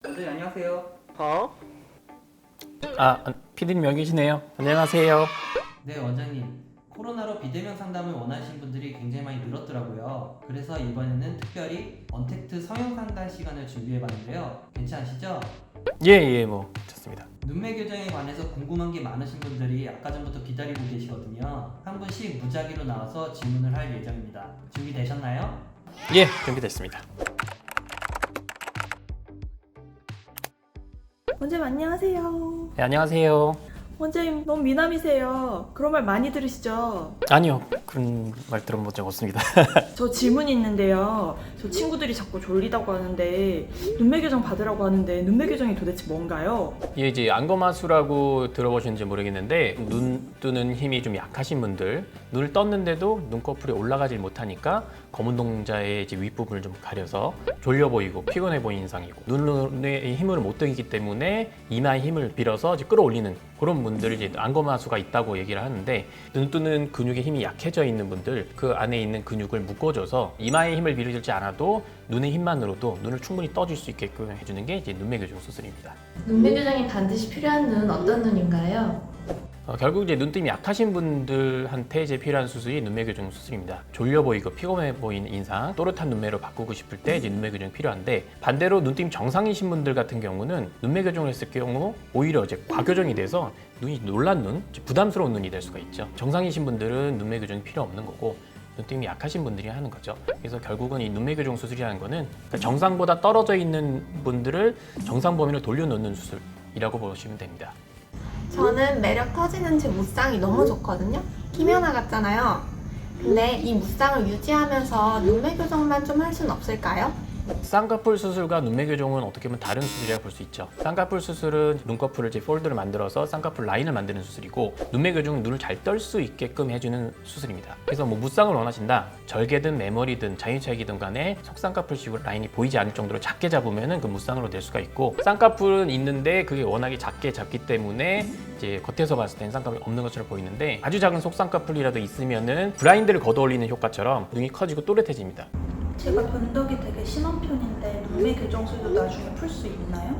네, 안녕하세요. 피디님 여기 계시네요. 안녕하세요. 네, 원장님. 코로나로 비대면 상담을 원하시는 분들이 굉장히 많이 늘었더라고요. 그래서 이번에는 특별히 언택트 성형 상담 시간을 준비해봤는데요. 괜찮으시죠? 예, 좋습니다. 눈매 교정에 관해서 궁금한 게 많으신 분들이 아까 전부터 기다리고 계시거든요. 한 분씩 무작위로 나와서 질문을 할 예정입니다. 준비되셨나요? 예, 준비됐습니다. 원장님 안녕하세요. 네, 안녕하세요. 원장님 너무 미남이세요. 그런 말 많이 들으시죠? 아니요, 그런 말 들어본 적 없습니다. 저 질문이 있는데요. 저 친구들이 자꾸 졸리다고 하는데 눈매 교정 받으라고 하는데 눈매 교정이 도대체 뭔가요? 이게 이제 안검하수라고 들어보셨는지 모르겠는데 눈 뜨는 힘이 좀 약하신 분들, 눈을 떴는데도 눈꺼풀이 올라가질 못하니까 검은 동자의 이제 윗부분을 좀 가려서 졸려 보이고 피곤해 보이는 인상이고 눈에 힘을 못 뜨기 때문에 이마에 힘을 빌어서 이제 끌어올리는 그런 분들이 이제 안검하수가 있다고 얘기를 하는데, 눈 뜨는 근육의 힘이 약해져 있는 분들, 그 안에 있는 근육을 묶어줘서 이마에 힘을 빌리지 않아도 눈의 힘만으로도 눈을 충분히 떠줄 수 있게끔 해주는 게 이제 눈매 교정 수술입니다. 눈매 교정이 반드시 필요한 눈은 어떤 눈인가요? 결국 이제 눈뜸이 약하신 분들한테 이제 필요한 수술이 눈매 교정 수술입니다. 졸려 보이고 피곤해 보이는 인상, 또렷한 눈매로 바꾸고 싶을 때 이제 눈매 교정이 필요한데, 반대로 눈뜸 정상이신 분들 같은 경우는 눈매 교정을 했을 경우 오히려 이제 과교정이 돼서 눈이 놀란 눈, 부담스러운 눈이 될 수가 있죠. 정상이신 분들은 눈매 교정이 필요 없는 거고 눈뜸이 약하신 분들이 하는 거죠. 그래서 결국은 이 눈매 교정 수술이라는 거는 그러니까 정상보다 떨어져 있는 분들을 정상 범위로 돌려놓는 수술이라고 보시면 됩니다. 저는 매력 터지는 제 무쌍이 너무 좋거든요. 김연아 같잖아요. 근데 이 무쌍을 유지하면서 눈매 교정만 좀 할 수는 없을까요? 쌍꺼풀 수술과 눈매 교정은 어떻게 보면 다른 수술이라고 볼 수 있죠. 쌍꺼풀 수술은 눈꺼풀을 이제 폴드를 만들어서 쌍꺼풀 라인을 만드는 수술이고, 눈매 교정은 눈을 잘 뜰 수 있게끔 해주는 수술입니다. 그래서 뭐 무쌍을 원하신다, 절개든 메머리든 자유차익이든 간에 속쌍꺼풀식으로 라인이 보이지 않을 정도로 작게 잡으면은 그 무쌍으로 될 수가 있고, 쌍꺼풀은 있는데 그게 워낙에 작게 잡기 때문에 이제 겉에서 봤을 땐 쌍꺼풀이 없는 것처럼 보이는데, 아주 작은 속쌍꺼풀이라도 있으면은 브라인드를 걷어올리는 효과처럼 눈이 커지고 또렷해집니다. 제가 변덕이 되게 심한 편인데 눈매 교정술도 나중에 풀 수 있나요?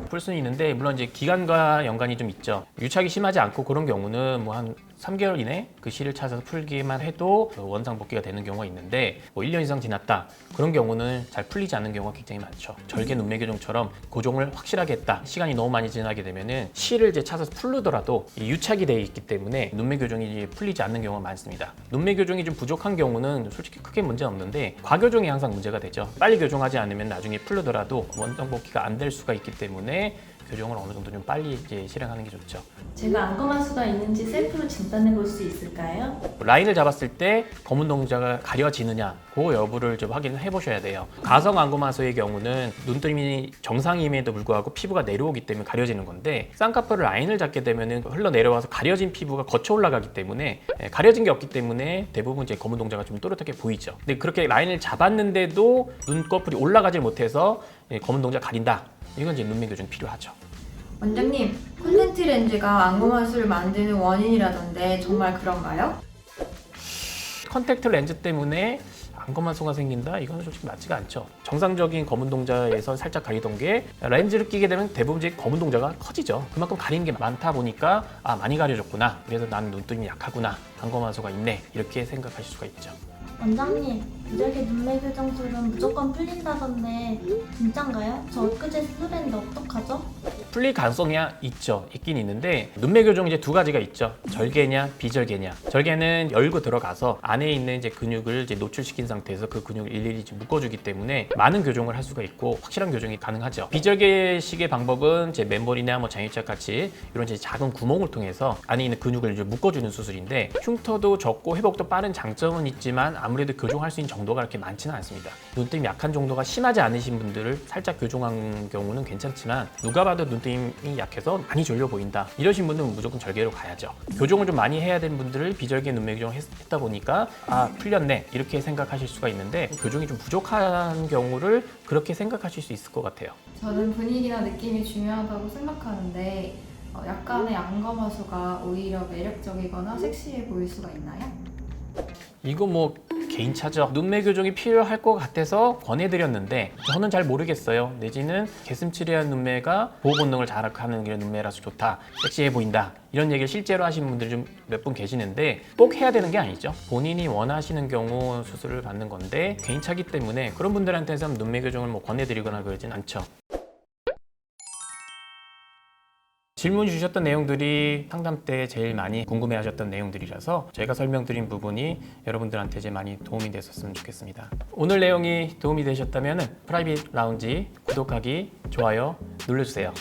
풀 수는 있는데, 물론 이제 기간과 연관이 좀 있죠. 유착이 심하지 않고 그런 경우는 뭐 한 3개월 이내 그 실을 찾아서 풀기만 해도 원상 복귀가 되는 경우가 있는데, 뭐 1년 이상 지났다 그런 경우는 잘 풀리지 않는 경우가 굉장히 많죠. 절개 눈매 교정처럼 고정을 확실하게 했다, 시간이 너무 많이 지나게 되면은 실을 이제 찾아서 풀르더라도 유착이 되어 있기 때문에 눈매 교정이 풀리지 않는 경우가 많습니다. 눈매 교정이 좀 부족한 경우는 솔직히 크게 문제는 없는데, 과교정이 항상 문제가 되죠. 빨리 교정하지 않으면 나중에 풀르더라도 원상 복귀가 안 될 수가 있기 때문에 교정을 어느 정도 좀 빨리 이제 실행하는 게 좋죠. 제가 안검하수가 있는지 셀프로 진단해 볼 수 있을까요? 라인을 잡았을 때 검은 동자가 가려지느냐, 그 여부를 좀 확인을 해보셔야 돼요. 가성 안검하수의 경우는 눈뜨림이 정상임에도 불구하고 피부가 내려오기 때문에 가려지는 건데, 쌍꺼풀 라인을 잡게 되면 흘러내려와서 가려진 피부가 거쳐 올라가기 때문에 가려진 게 없기 때문에 대부분 이제 검은 동자가 좀 또렷하게 보이죠. 근데 그렇게 라인을 잡았는데도 눈꺼풀이 올라가질 못해서 검은 동자 가린다, 이건 이제 눈매 교정이 필요하죠. 원장님, 콘택트 렌즈가 안검하수를 만드는 원인이라던데 정말 그런가요? 컨택트 렌즈 때문에 안검하수가 생긴다? 이거는 솔직히 맞지가 않죠. 정상적인 검은 동자에서 살짝 가리던 게 렌즈를 끼게 되면 대부분 이제 검은 동자가 커지죠. 그만큼 가리는 게 많다 보니까 많이 가려졌구나, 그래서 나는 눈뜨림이 약하구나, 안검하수가 있네, 이렇게 생각하실 수가 있죠. 원장님, 비절개 눈매 교정술은 무조건 풀린다던데 진짠가요? 저 엊그제 수술했는데 어떡하죠? 풀릴 가능성이 있긴 있는데, 눈매 교정 이제 두 가지가 있죠. 절개냐 비절개냐. 절개는 열고 들어가서 안에 있는 이제 근육을 이제 노출시킨 상태에서 그 근육을 일일이 이제 묶어주기 때문에 많은 교정을 할 수가 있고 확실한 교정이 가능하죠. 비절개식의 방법은 이제 맨볼이나 뭐 장유착 같이 이런 이제 작은 구멍을 통해서 안에 있는 근육을 이제 묶어주는 수술인데, 흉터도 적고 회복도 빠른 장점은 있지만 아무래도 교정할 수 있는 정도가 그렇게 많지는 않습니다. 눈뜨림 약한 정도가 심하지 않으신 분들을 살짝 교정한 경우는 괜찮지만, 누가 봐도 눈뜨림이 약해서 많이 졸려 보인다 이러신 분들은 무조건 절개로 가야죠. 교정을 좀 많이 해야 되는 분들을 비절개 눈매 교정을 했다 보니까 풀렸네 이렇게 생각하실 수가 있는데, 교정이 좀 부족한 경우를 그렇게 생각하실 수 있을 것 같아요. 저는 분위기나 느낌이 중요하다고 생각하는데 약간의 안검하수가 오히려 매력적이거나 섹시해 보일 수가 있나요? 이거 뭐 개인차죠. 눈매 교정이 필요할 것 같아서 권해드렸는데 저는 잘 모르겠어요. 내지는 개슴츠레한 눈매가 보호 본능을 자극하는 이런 눈매라서 좋다, 섹시해 보인다, 이런 얘기를 실제로 하시는 분들이 좀 몇 분 계시는데 꼭 해야 되는 게 아니죠. 본인이 원하시는 경우 수술을 받는 건데 개인차기 때문에 그런 분들한테는 눈매 교정을 뭐 권해드리거나 그러진 않죠. 질문 주셨던 내용들이 상담 때 제일 많이 궁금해하셨던 내용들이라서 저희가 설명드린 부분이 여러분들한테 이제 많이 도움이 됐었으면 좋겠습니다. 오늘 내용이 도움이 되셨다면 프라이빗 라운지 구독하기, 좋아요 눌러주세요.